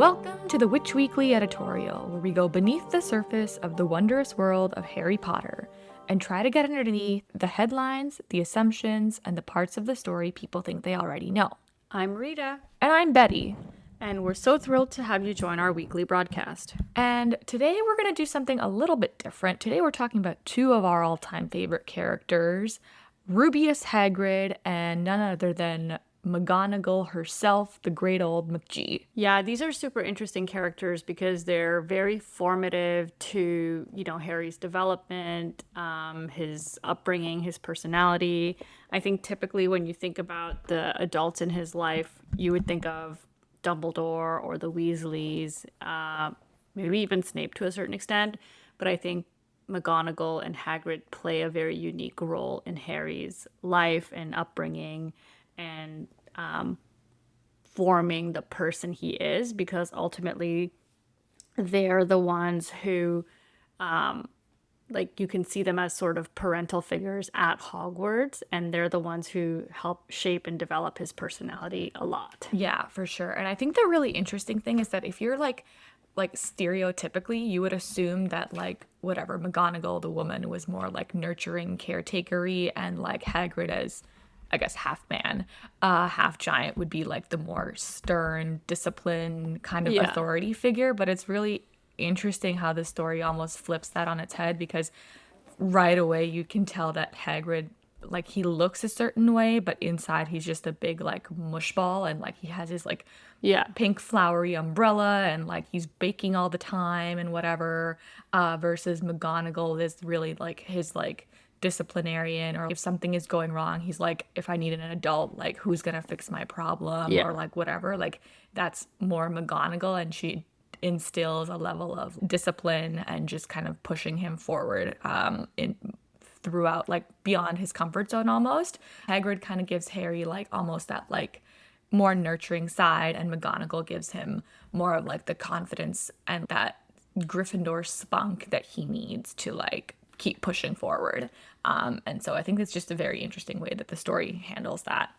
Welcome to the Witch Weekly editorial, where we go beneath the surface of the wondrous world of Harry Potter and try to get underneath the headlines, the assumptions, and the parts of the story people think they already know. I'm Rita. And I'm Betty. And we're so thrilled to have you join our weekly broadcast. And today we're going to do something a little bit different. Today we're talking about two of our all-time favorite characters, Rubeus Hagrid and none other than McGonagall herself, the great old McG. Yeah, these are super interesting characters because they're very formative to, Harry's development, his upbringing, his personality. I think typically when you think about the adults in his life, you would think of Dumbledore or the Weasleys, maybe even Snape to a certain extent. But I think McGonagall and Hagrid play a very unique role in Harry's life and upbringing and forming the person he is, because ultimately they're the ones who you can see them as sort of parental figures at Hogwarts, and they're the ones who help shape and develop his personality a lot. Yeah, for sure. And I think the really interesting thing is that if you're like stereotypically, you would assume that whatever, McGonagall, the woman, was more nurturing, caretakery, and Hagrid as, I guess, half man, half giant would be the more stern, disciplined kind of authority figure. But it's really interesting how the story almost flips that on its head, because right away you can tell that Hagrid, he looks a certain way, but inside he's just a big mush ball, and he has his pink flowery umbrella, and he's baking all the time and whatever, versus McGonagall is really his disciplinarian, or if something is going wrong, he's if I need an adult, who's gonna fix my problem, or whatever, that's more McGonagall, and she instills a level of discipline and just kind of pushing him forward throughout, beyond his comfort zone almost. Hagrid kind of gives Harry almost that more nurturing side, and McGonagall gives him more of the confidence and that Gryffindor spunk that he needs to keep pushing forward. And so I think it's just a very interesting way that the story handles that.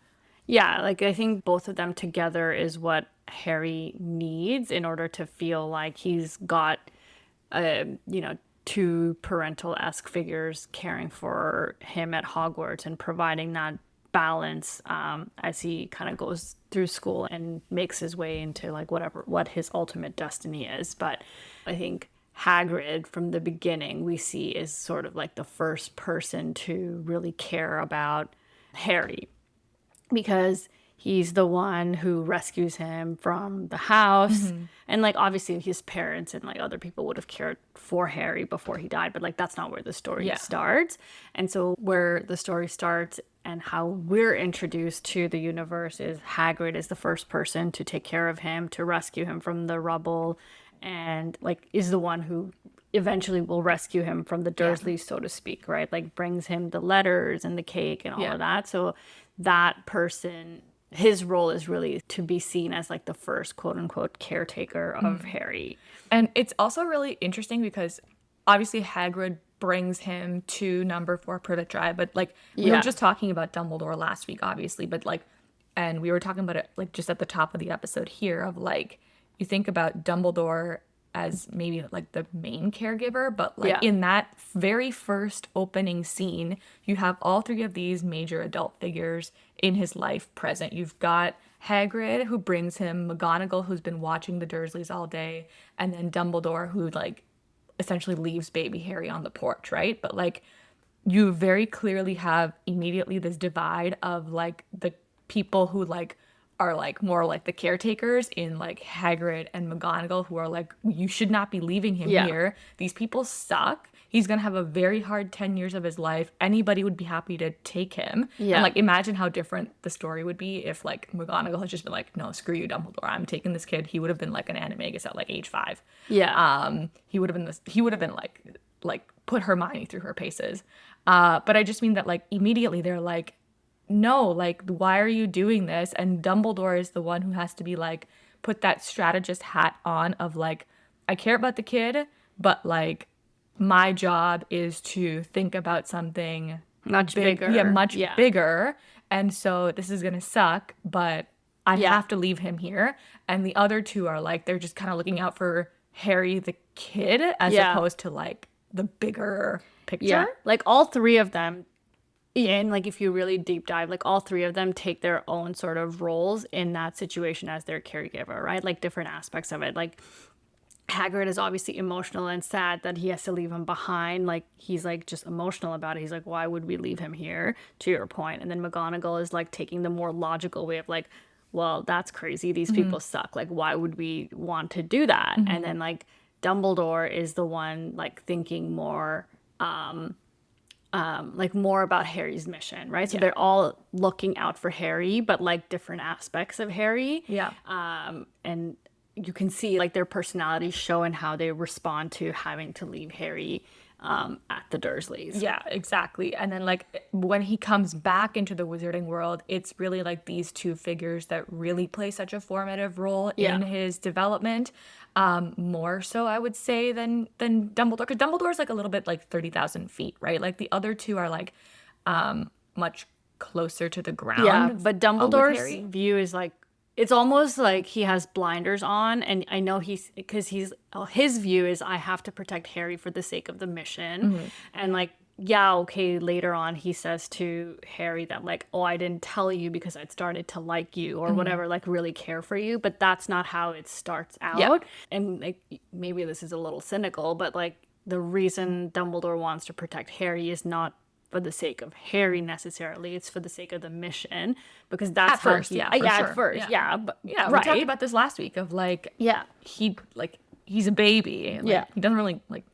Yeah, I think both of them together is what Harry needs in order to feel like he's got, two parental-esque figures caring for him at Hogwarts and providing that balance as he kind of goes through school and makes his way into what his ultimate destiny is. But I think Hagrid, from the beginning, we see is sort of the first person to really care about Harry, because he's the one who rescues him from the house. Mm-hmm. And obviously his parents and other people would have cared for Harry before he died, but that's not where the story starts. And so where the story starts and how we're introduced to the universe is Hagrid is the first person to take care of him, to rescue him from the rubble, and is the one who eventually will rescue him from the Dursleys, so to speak, right? Brings him the letters and the cake and all of that. So that person, his role is really to be seen as the first quote unquote caretaker of Harry. And it's also really interesting because obviously Hagrid brings him to number 4 Privet Drive, but we were just talking about Dumbledore last week, obviously, but and we were talking about it just at the top of the episode here of you think about Dumbledore as maybe the main caregiver, but in that very first opening scene, you have all 3 of these major adult figures in his life present. You've got Hagrid, who brings him, McGonagall, who's been watching the Dursleys all day, and then Dumbledore, who essentially leaves baby Harry on the porch, right? But you very clearly have immediately this divide of the people who are more the caretakers in Hagrid and McGonagall, who are you should not be leaving him here. These people suck. He's gonna have a very hard 10 years of his life. Anybody would be happy to take him. And imagine how different the story would be if McGonagall had just been no, screw you, Dumbledore, I'm taking this kid. He would have been an animagus at age 5. He would have been put Hermione through her paces. But I just mean that immediately they're no, why are you doing this? And Dumbledore is the one who has to be put that strategist hat on of I care about the kid, but my job is to think about something much bigger. Bigger. And so this is gonna suck, but I have to leave him here. And the other two are like, they're just kind of looking out for Harry the kid as opposed to like the bigger picture. Yeah, like all three of them, and like if you really deep dive, like all three of them take their own sort of roles in that situation as their caregiver, right? Like different aspects of it. Like Hagrid is obviously emotional and sad that he has to leave him behind. Like he's like just emotional about it. He's like, why would we leave him here? To your point. And then McGonagall is like taking the more logical way of like, well, that's crazy. These people suck. Like, why would we want to do that? And then like Dumbledore is the one like thinking more like more about Harry's mission, right? So they're all looking out for Harry, but like different aspects of Harry. Yeah. And you can see like their personalities show and how they respond to having to leave Harry at the Dursleys. Yeah, exactly. And then like when he comes back into the wizarding world, it's really like these two figures that really play such a formative role in his development. More so I would say than Dumbledore, because Dumbledore's like a little bit like 30,000 feet, right? Like the other two are like much closer to the ground. Yeah, but Dumbledore's view is like, it's almost like he has blinders on, and I know his view is I have to protect Harry for the sake of the mission. And like, yeah, okay, later on he says to Harry that like, oh, I didn't tell you because I'd started to like you or whatever, like really care for you, but that's not how it starts out. And like maybe this is a little cynical, but like the reason Dumbledore wants to protect Harry is not for the sake of Harry necessarily, it's for the sake of the mission, because that's at first, but we right. talked about this last week of like he's a baby, like, he doesn't really like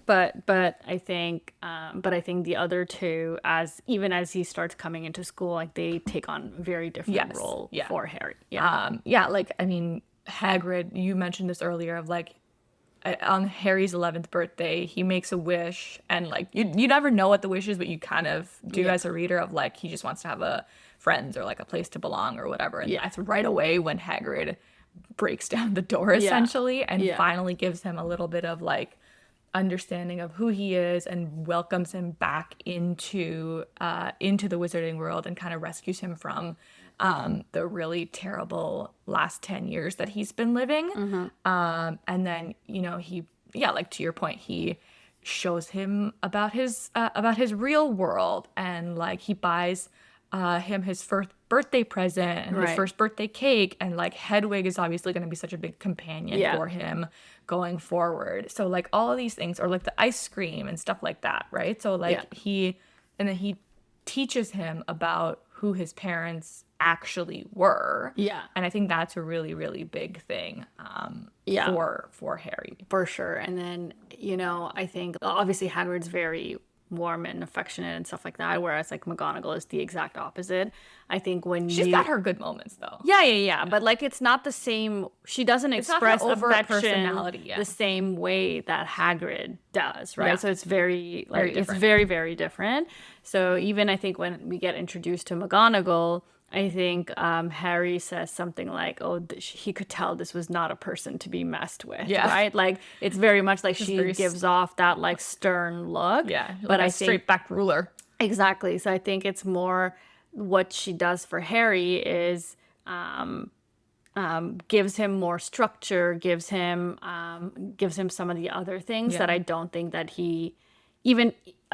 but I think the other two, as he starts coming into school, like they take on very different role for Harry. Like I mean Hagrid, you mentioned this earlier of like on Harry's 11th birthday, he makes a wish, and like you never know what the wish is, but you kind of do as a reader of like he just wants to have a friends or like a place to belong or whatever. And that's right away when Hagrid breaks down the door essentially and finally gives him a little bit of like understanding of who he is and welcomes him back into the wizarding world and kind of rescues him from the really terrible last 10 years that he's been living. And then, he, like to your point, he shows him about his real world, and like he buys him his first birthday present and his first birthday cake, and like Hedwig is obviously going to be such a big companion for him going forward. So like all of these things, or like the ice cream and stuff like that, right? So like he teaches him about who his parents actually were. And I think that's a really, really big thing for Harry. For sure. And then, I think obviously Hagrid's very warm and affectionate and stuff like that, whereas like McGonagall is the exact opposite. I think she's got her good moments though. Yeah. But like it's not the same. She doesn't express affection personality the same way that Hagrid does, right? Yeah. So it's very it's very, very different. So even I think when we get introduced to McGonagall, I think Harry says something like, oh, he could tell this was not a person to be messed with, right? Like, it's very much like she gives off that, like, stern look. Yeah, but like I think straight back ruler. Exactly. So I think it's more what she does for Harry is gives him more structure, gives him some of the other things that I don't think that I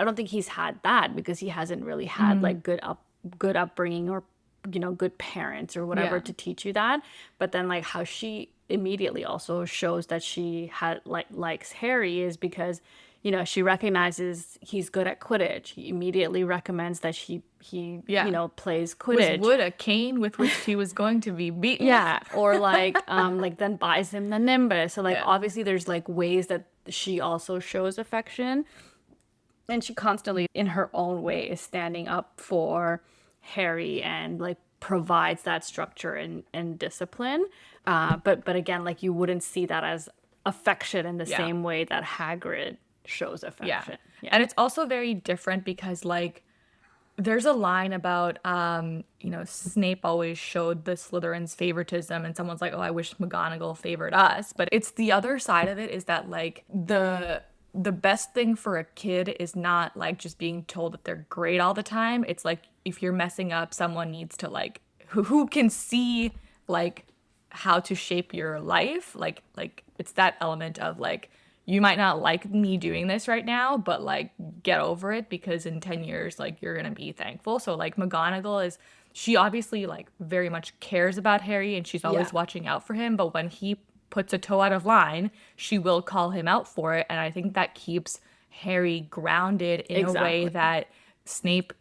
don't think he's had that, because he hasn't really had, like, good upbringing or good parents or whatever to teach you that. But then like how she immediately also shows that she likes Harry is because she recognizes he's good at Quidditch. He immediately recommends that he plays Quidditch. Was wood a cane with which he was going to be beaten? Or like then buys him the Nimbus. So like obviously there's like ways that she also shows affection, and she constantly in her own way is standing up for Harry and like provides that structure and discipline, but again, like you wouldn't see that as affection in the same way that Hagrid shows affection. And it's also very different because like there's a line about Snape always showed the Slytherins favoritism, and someone's like, oh, I wish McGonagall favored us. But it's the other side of it is that like the best thing for a kid is not like just being told that they're great all the time. It's like if you're messing up, someone needs to like who can see like how to shape your life. Like it's that element of like, you might not like me doing this right now, but like get over it, because in 10 years like you're gonna be thankful. So like McGonagall is, she obviously like very much cares about Harry, and she's always watching out for him, but when he puts a toe out of line, she will call him out for it. And I think that keeps Harry grounded in a way that Snape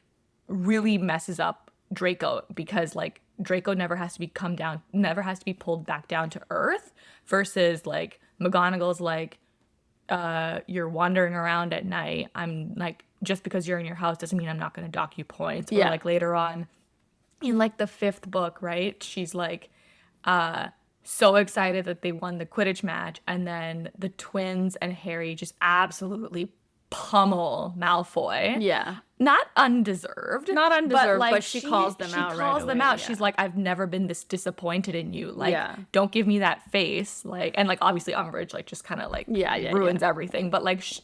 really messes up Draco, because like Draco never has to be never has to be pulled back down to earth, versus like McGonagall's like, you're wandering around at night. I'm like, just because you're in your house doesn't mean I'm not going to dock you points. Or like later on in like the 5th book, right? She's like, so excited that they won the Quidditch match, and then the twins and Harry just absolutely pummel Malfoy. Yeah. Not undeserved. But she calls them out. She calls them out. She's like, I've never been this disappointed in you. Like, don't give me that face. Like, and like obviously Umbridge like just kind of like ruins everything. But like, she's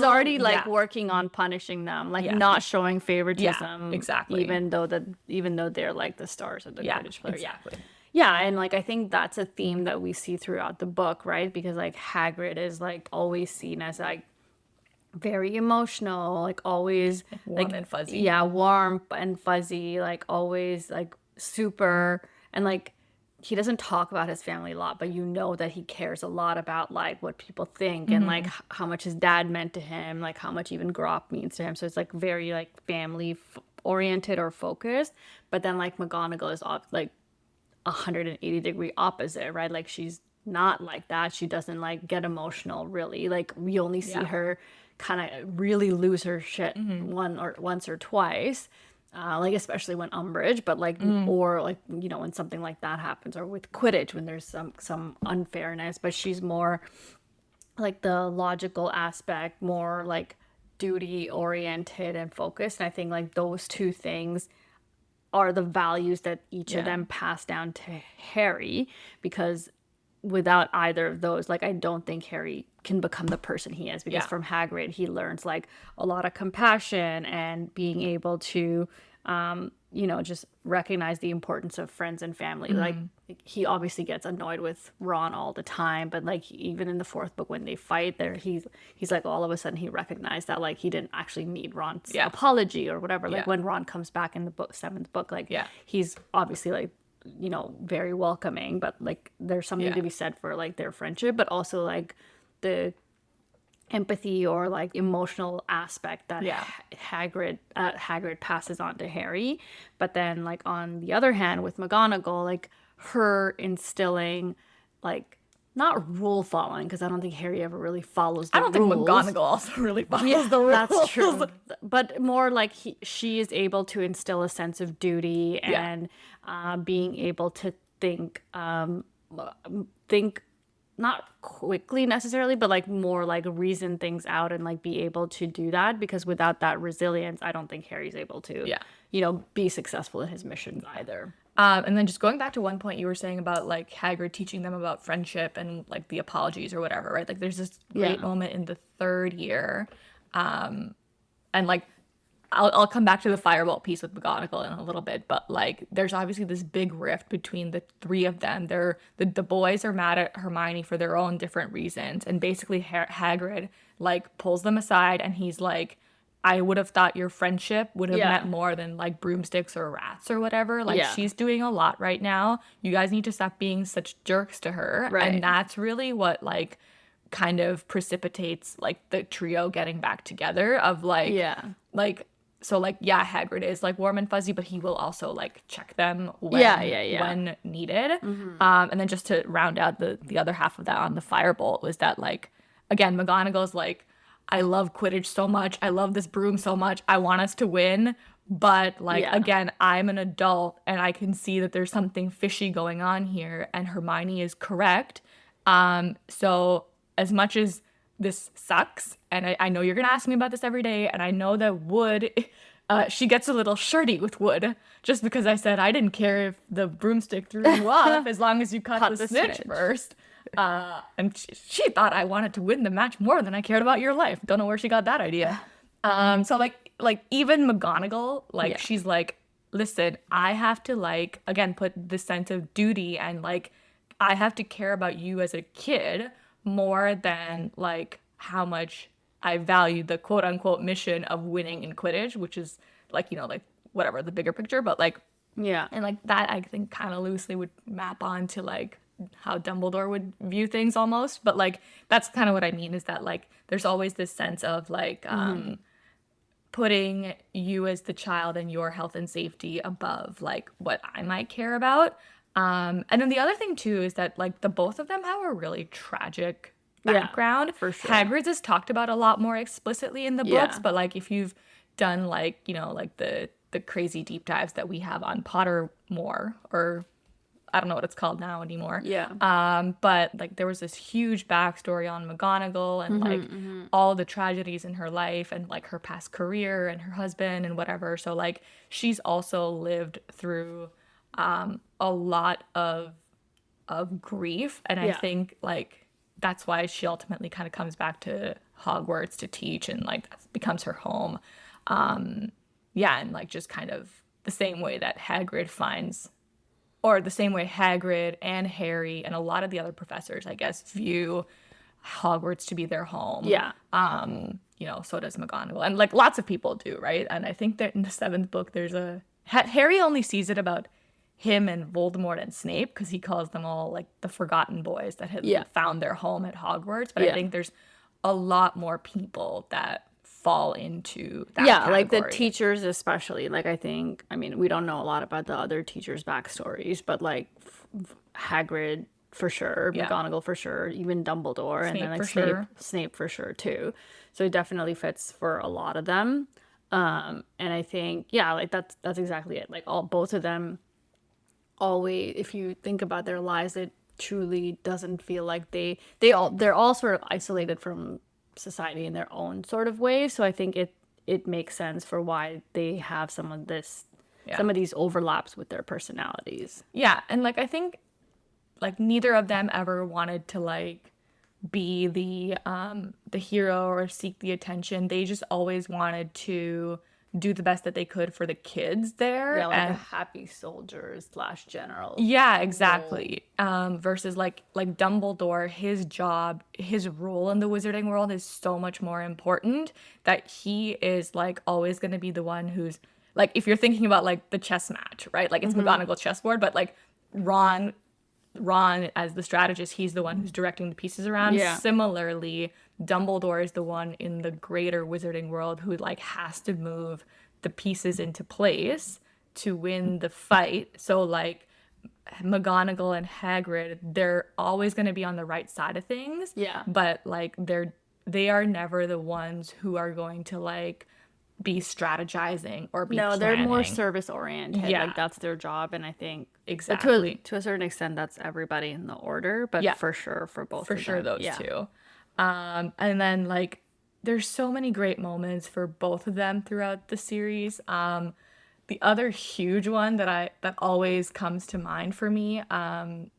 already like working on punishing them, like not showing favoritism. Exactly. Even though they're like the stars of the Quidditch players. Exactly. Yeah, and like I think that's a theme that we see throughout the book, right? Because like Hagrid is like always seen as like very emotional, like always warm and fuzzy. Yeah, warm and fuzzy, like always like super, and like he doesn't talk about his family a lot, but you know that he cares a lot about like what people think and like how much his dad meant to him, like how much even Grop means to him. So it's like very like family oriented or focused. But then like McGonagall is like 180-degree opposite, right? Like she's not like that. She doesn't like get emotional really. Like we only see her kind of really lose her shit once or twice, like especially when Umbridge, but like or like, you know, when something like that happens, or with Quidditch when there's some unfairness. But she's more like the logical aspect, more like duty oriented and focused. And I think like those two things are the values that each of them pass down to Harry, because without either of those, like I don't think Harry can become the person he is, because from Hagrid he learns like a lot of compassion and being able to you know, just recognize the importance of friends and family. Like he obviously gets annoyed with Ron all the time, but like even in the 4th book when they fight there, he's like all of a sudden he recognized that like he didn't actually need Ron's apology or whatever. Like when Ron comes back in the 7th book, like he's obviously like, you know, very welcoming, but like there's something to be said for like their friendship, but also like the empathy or like emotional aspect that Hagrid passes on to Harry. But then like on the other hand with McGonagall, like her instilling like not rule following, because I don't think Harry ever really follows the rules. I don't think McGonagall also really follows the rules. That's true. But more like she is able to instill a sense of duty and being able to think not quickly necessarily, but like more like reason things out and like be able to do that, because without that resilience, I don't think Harry's able to, you know, be successful in his missions either. And then just going back to one point you were saying about like Hagrid teaching them about friendship and like the apologies or whatever, right? Like there's this great moment in the 3rd year, and like I'll come back to the firebolt piece with McGonagall in a little bit, but like there's obviously this big rift between the 3 of them. The boys are mad at Hermione for their own different reasons, and basically Hagrid like pulls them aside and he's like, I would have thought your friendship would have meant more than like broomsticks or rats or whatever. Like she's doing a lot right now. You guys need to stop being such jerks to her. Right. And that's really what like kind of precipitates like the trio getting back together of like like. So, like, Hagrid is, like, warm and fuzzy, but he will also, like, check them when needed. And then just to round out the other half of that on the firebolt was that, like, again, McGonagall's like, I love Quidditch so much. I love this broom so much. I want us to win. But, like, again, I'm an adult, and I can see that there's something fishy going on here. And Hermione is correct. So, as much as this sucks, and I know you're gonna ask me about this every day, and I know that Wood she gets a little shirty with Wood just because I said I didn't care if the broomstick threw you off as long as you cut the snitch first, and she thought I wanted to win the match more than I cared about your life. Don't know where she got that idea. So like even McGonagall, like she's like, listen, I have to like, again, put the sense of duty and like, I have to care about you as a kid more than like how much I value the quote unquote mission of winning in Quidditch, which is like, like whatever the bigger picture, but like, Yeah. and like that I think kind of loosely would map on to like how Dumbledore would view things almost. But like, that's kind of what I mean is that like, there's always this sense of like, putting you as the child and your health and safety above like what I might care about. And then the other thing too is that like the both of them have a really tragic background. For sure. Hagrid's is talked about a lot more explicitly in the books, but like if you've done like, like the crazy deep dives that we have on Pottermore, or I don't know what it's called now anymore. Yeah. But like there was this huge backstory on McGonagall and like all the tragedies in her life and like her past career and her husband and whatever. So like she's also lived through a lot of grief, and I think like that's why she ultimately kind of comes back to Hogwarts to teach, and like that becomes her home. And like just kind of the same way that Hagrid finds, or the same way Hagrid and Harry and a lot of the other professors, I guess, view Hogwarts to be their home. Yeah. So does McGonagall. And like lots of people do, right? And I think that in the 7th book, there's Harry only sees it about him and Voldemort and Snape because he calls them all like the forgotten boys that had found their home at Hogwarts. But I think there's a lot more people that fall into that category. Like the teachers especially. Like I mean, we don't know a lot about the other teachers' backstories, but like Hagrid for sure, McGonagall for sure, even Dumbledore, Snape and then like for Snape for sure too. So it definitely fits for a lot of them. And I think like that's exactly it. Like both of them always, if you think about their lives, it truly doesn't feel like they're all sort of isolated from society in their own sort of way. So I think it makes sense for why they have some of these overlaps with their personalities. Yeah, and like I think like neither of them ever wanted to like be the hero or seek the attention. They just always wanted to do the best that they could for the kids there. Yeah, like a happy soldier / general. Yeah, exactly. Versus like Dumbledore, his job, his role in the wizarding world is so much more important that he is like always going to be the one who's like, if you're thinking about like the chess match, right? Like it's McGonagall chessboard, but like Ron as the strategist, he's the one who's directing the pieces around. Yeah. Similarly, Dumbledore is the one in the greater wizarding world who like has to move the pieces into place to win the fight. So like McGonagall and Hagrid, they're always going to be on the right side of things. Yeah. But like they are never the ones who are going to like be strategizing or be planning. They're more service oriented. Yeah. Like that's their job, and I think exactly to a certain extent that's everybody in the order, but for sure for both for of sure them. those two. And then like there's so many great moments for both of them throughout the series. The other huge one that always comes to mind for me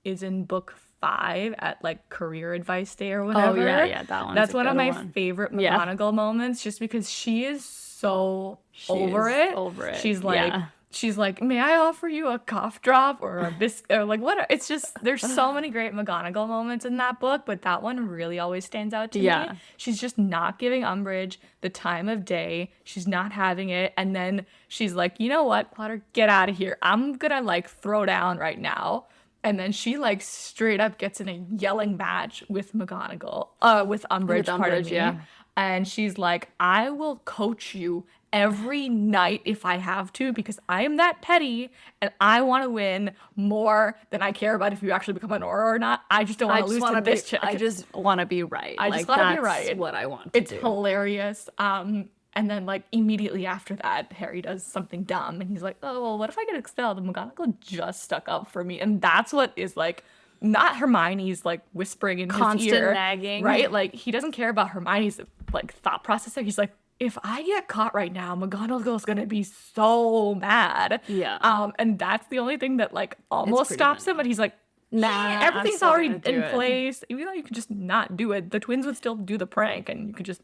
is in book 5 at like career advice day or whatever. Oh yeah, that one. That's one of my favorite McGonagall moments, just because she is so over it. She's like, may I offer you a cough drop or a biscuit or like what? It's just, there's so many great McGonagall moments in that book, but that one really always stands out to me. She's just not giving Umbridge the time of day. She's not having it. And then she's like, you know what, Potter, get out of here. I'm gonna like throw down right now. And then she like straight up gets in a yelling match with McGonagall, with Umbridge, pardon me. And she's like, I will coach you every night if I have to, because I am that petty and I want to win more than I care about if you actually become an Auror or not. I just don't want to lose to this chick. I just want to be right. I just want to be right. That's what I want to do. It's hilarious. And then like immediately after that, Harry does something dumb and he's like, oh, well, what if I get expelled? And McGonagall just stuck up for me. And that's what is like, not Hermione's like whispering in constant his ear, nagging, right? Like he doesn't care about Hermione's like thought process there. He's like, if I get caught right now, McGonagall's gonna be so mad. Yeah. And that's the only thing that like almost stops him. But he's like, nah, everything's already in place. Even though you could just not do it, the twins would still do the prank, and you could just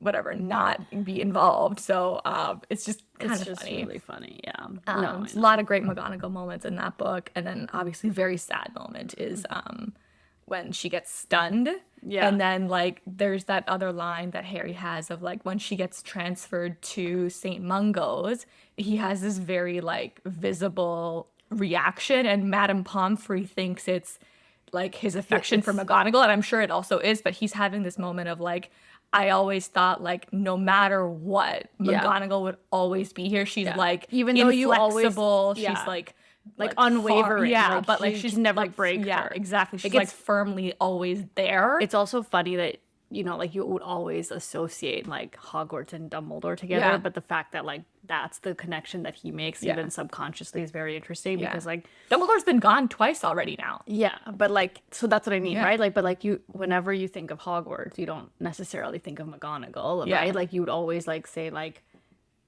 whatever, not be involved. So it's just kind It's of just funny. really funny. Yeah. No, There's a lot of great McGonagall moments in that book, and then obviously very sad moment is when she gets stunned. Yeah. And then like there's that other line that Harry has of like when she gets transferred to St. Mungo's, he has this very like visible reaction, and Madame Pomfrey thinks it's like his affection for McGonagall, and I'm sure it also is, but he's having this moment of like, I always thought like no matter what, McGonagall would always be here. She's like even though you always inflexible, she's like unwavering. yeah, but like she's she's never like break yeah, her. exactly. She's Like, like firmly always there. it's also funny that, you know, like you would always associate like Hogwarts and Dumbledore together, but the fact that like that's the connection that he makes even subconsciously is very interesting because like Dumbledore's been gone twice already now. yeah, but like so that's what I mean, right? Like but like you whenever you think of Hogwarts, you don't necessarily think of McGonagall, right? Like you would always like say like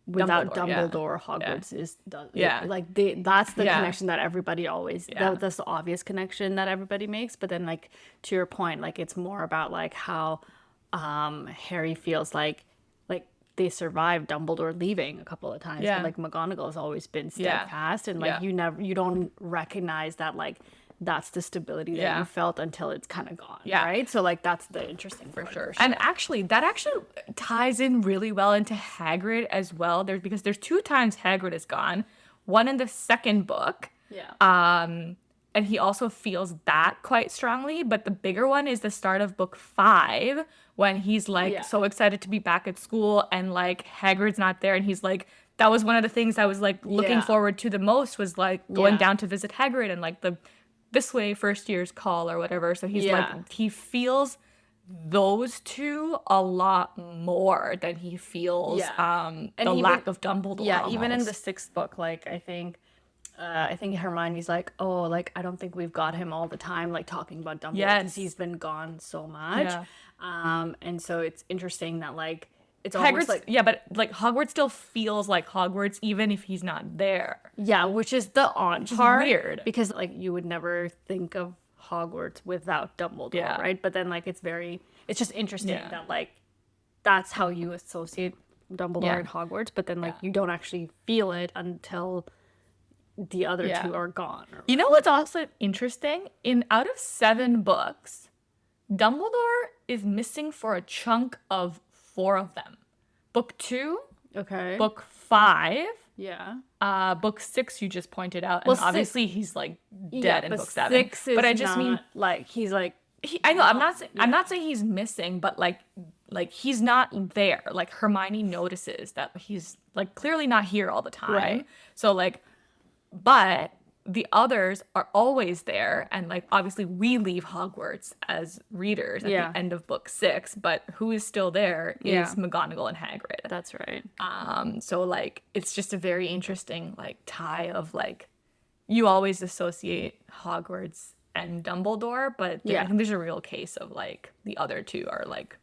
without Dumbledore, Hogwarts is like that's the connection that everybody always that's the obvious connection that everybody makes. But then like to your point, like it's more about like how Harry feels like they survived Dumbledore leaving a couple of times, but like McGonagall has always been steadfast, and like you don't recognize that like that's the stability that you felt until it's kind of gone, right? So like that's the interesting For part. sure. And actually, that actually ties in really well into Hagrid as well. Because there's 2 times Hagrid is gone. One in the second book. And he also feels that quite strongly. But the bigger one is the start of book 5 when he's like so excited to be back at school and like Hagrid's not there. And he's like, that was one of the things I was like looking forward to the most was like going down to visit Hagrid and like the this way first year's call or whatever. So he's like, he feels those 2 a lot more than he feels the lack of Dumbledore. Yeah, even in the 6th book, like I think Hermione's like, oh, like I don't think we've got him all the time, like talking about Dumbledore because he's been gone so much. And so it's interesting that like it's almost like but like Hogwarts still feels like Hogwarts even if he's not there. Yeah, which is the odd part. Weird because like you would never think of Hogwarts without Dumbledore, right? But then like it's just interesting that like that's how you associate Dumbledore and Hogwarts, but then like you don't actually feel it until the other 2 are gone. You know what's also interesting? Out of 7 books, Dumbledore is missing for a chunk of 4 of them. Book 2, book 5, book 6 you just pointed out, and obviously he's like dead in book 7. 6 is but I just mean like he's like I know I'm not saying he's missing, but like he's not there. Like Hermione notices that he's like clearly not here all the time. Right. So like, but the others are always there, and like obviously we leave Hogwarts as readers at the end of book 6, but who is still there is McGonagall and Hagrid. That's right. So like it's just a very interesting like tie of like you always associate Hogwarts and Dumbledore, but I think there's a real case of like the other 2 are like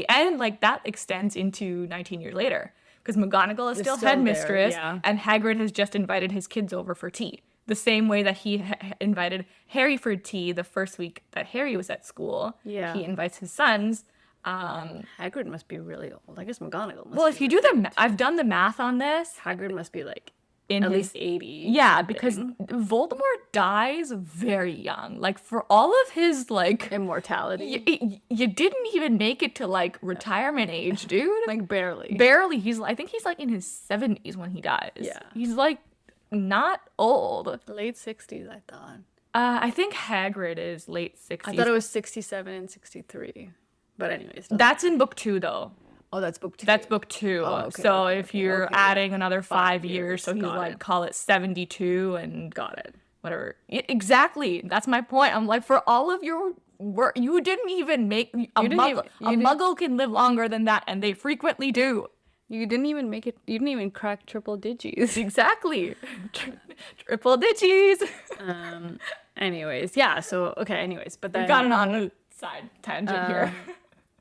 and like that extends into 19 years later because McGonagall is still headmistress and Hagrid has just invited his kids over for tea. The same way that he invited Harry for tea the first week that Harry was at school. Yeah. He invites his sons. Hagrid must be really old. I guess McGonagall must Well, if you do I've done the math on this. Hagrid must be like at least 80. Yeah, because Voldemort dies very young. Like for all of his like immortality. You didn't even make it to like retirement age, dude. Like barely. Barely. I think he's like in his 70s when he dies. Yeah. He's like not old. Late 60s, I thought. I think Hagrid is late 60s. I thought it was 67 and 63. But anyways. That's in book 2 though. Oh, that's book 2. That's book 2. Oh, okay, so if you're adding another 5 years, so he's like call it 72 and whatever. Exactly. That's my point. I'm like for all of your work, you didn't even make a muggle can live longer than that, and they frequently do. You didn't even make it. You didn't even crack triple digits. Exactly. Triple digits. Anyways, yeah. So okay. Anyways, but then we got on a side tangent here.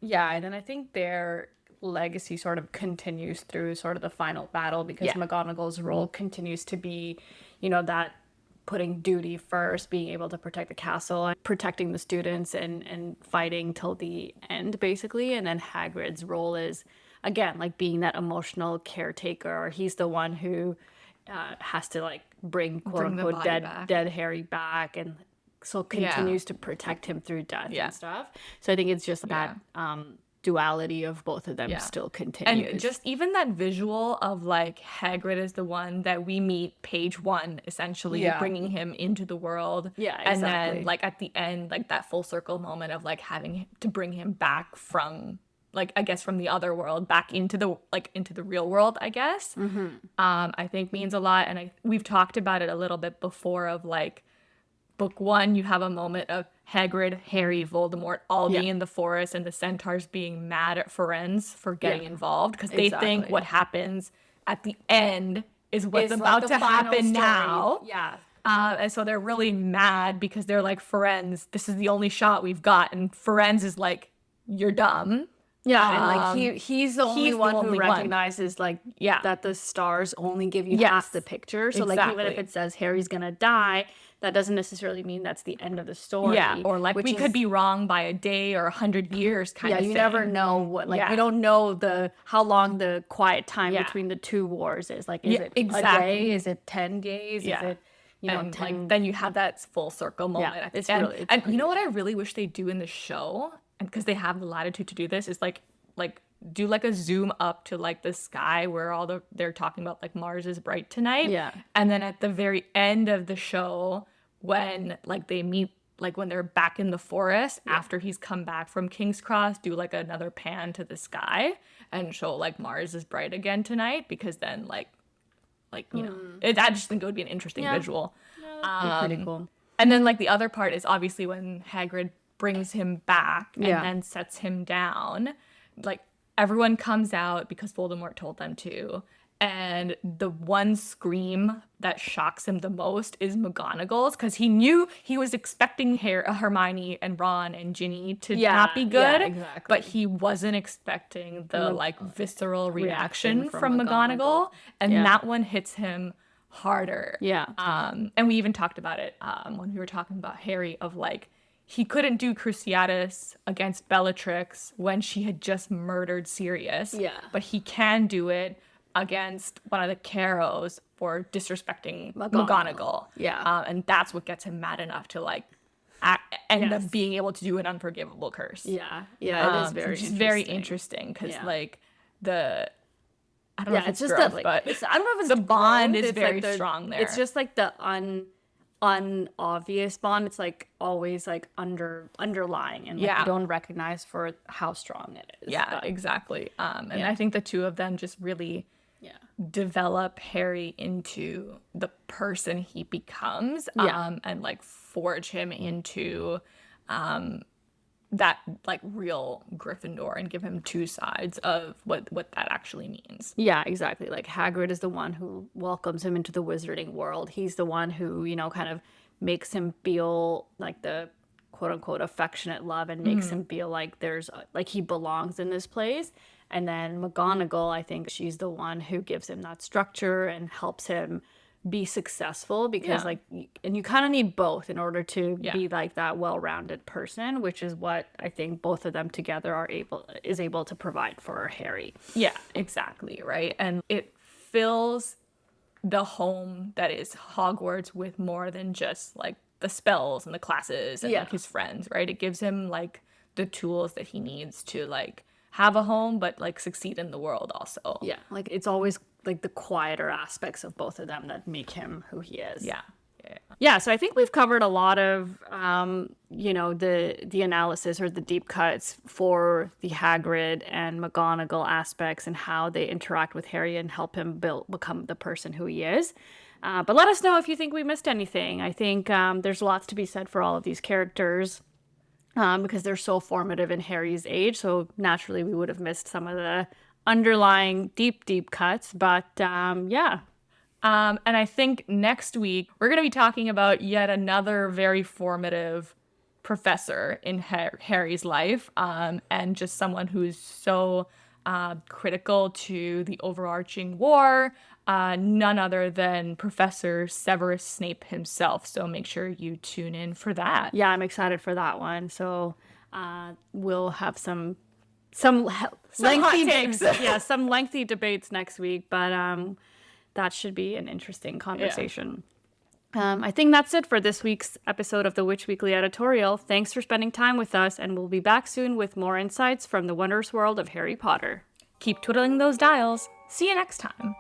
Yeah, and then I think their legacy sort of continues through sort of the final battle because McGonagall's role continues to be, you know, that putting duty first, being able to protect the castle, and protecting the students and fighting till the end, basically. And then Hagrid's role is, again, like being that emotional caretaker. He's the one who has to like bring quote Bring the unquote body back. dead Harry back, and so continues to protect him through death Yeah. and stuff. So I think it's just that duality of both of them still continues. And just even that visual of like Hagrid is the one that we meet page 1, essentially bringing him into the world. Yeah, And exactly. then like at the end, like that full circle moment of like having to bring him back from like, I guess from the other world back into the real world, I guess. I think means a lot. And we've talked about it a little bit before of like, book 1, you have a moment of Hagrid, Harry, Voldemort all being in the forest and the centaurs being mad at Firenze for getting involved because they think what happens at the end is what's about to happen now. Yeah. And so they're really mad because they're like, Firenze, this is the only shot we've got. And Firenze is like, you're dumb. Yeah, and like he's the only one who one. recognizes like that the stars only give you half the picture. So like even if it says Harry's gonna die, that doesn't necessarily mean that's the end of the story. Yeah, or like we could be wrong by a day or 100 years kind of thing. Yeah, you never know what we don't know how long the quiet time between the two wars is. Like is it a day? Is it 10 days? Is it and 10... like then you have that full circle moment. Yeah, it's really and you know what I really wish they do in the show, and because they have the latitude to do this, is like do like a zoom up to like the sky where they're talking about like Mars is bright tonight. Yeah. And then at the very end of the show, when like they meet, like when they're back in the forest after he's come back from King's Cross, do like another pan to the sky and show like Mars is bright again tonight, because then like you know, I just think it would be an interesting visual. Yeah, that'd be pretty cool. And then like the other part is obviously when Hagrid brings him back and then sets him down, like everyone comes out because Voldemort told them to. And the one scream that shocks him the most is McGonagall's, because he knew he was expecting Hermione and Ron and Ginny to not be good, but he wasn't expecting the like visceral reaction from McGonagall, and that one hits him harder. Yeah. And we even talked about it when we were talking about Harry, of like he couldn't do Cruciatus against Bellatrix when she had just murdered Sirius, but he can do it against one of the Carrows for disrespecting McGonagall. Yeah. And that's what gets him mad enough to like end up being able to do an unforgivable curse. Yeah. Yeah, it is very interesting. Very interesting because like I don't know if it's just growth, but I don't know if it's the bond growth, is it's very like strong there. It's just like the unobvious bond. It's like always like underlying, and like you don't recognize for how strong it is. Yeah, exactly. And I think the two of them just really develop Harry into the person he becomes, and like forge him into that like real Gryffindor, and give him two sides of what that actually means. Yeah, exactly. Like Hagrid is the one who welcomes him into the wizarding world. He's the one who, you know, kind of makes him feel like the quote unquote affectionate love, and makes him feel like there's like he belongs in this place. And then McGonagall, I think she's the one who gives him that structure and helps him be successful, because like, and you kind of need both in order to be like that well-rounded person, which is what I think both of them together is able to provide for Harry. Yeah, exactly, right? And it fills the home that is Hogwarts with more than just like the spells and the classes and like his friends, right? It gives him like the tools that he needs to like have a home, but like succeed in the world also. Yeah, like it's always like the quieter aspects of both of them that make him who he is. Yeah, so I think we've covered a lot of, you know, the analysis or the deep cuts for the Hagrid and McGonagall aspects and how they interact with Harry and help him become the person who he is. But let us know if you think we missed anything. I think there's lots to be said for all of these characters, because they're so formative in Harry's age. So naturally we would have missed some of the underlying deep cuts. But yeah. And I think next week we're going to be talking about yet another very formative professor in Harry's life, and just someone who's so critical to the overarching war, none other than Professor Severus Snape himself. So make sure you tune in for that. Yeah, I'm excited for that one. So we'll have some lengthy takes. Yeah, some lengthy debates next week, but that should be an interesting conversation. I think that's it for this week's episode of the Witch Weekly editorial. Thanks for spending time with us, and we'll be back soon with more insights from the wondrous world of Harry Potter. Keep twiddling those dials. See you next time.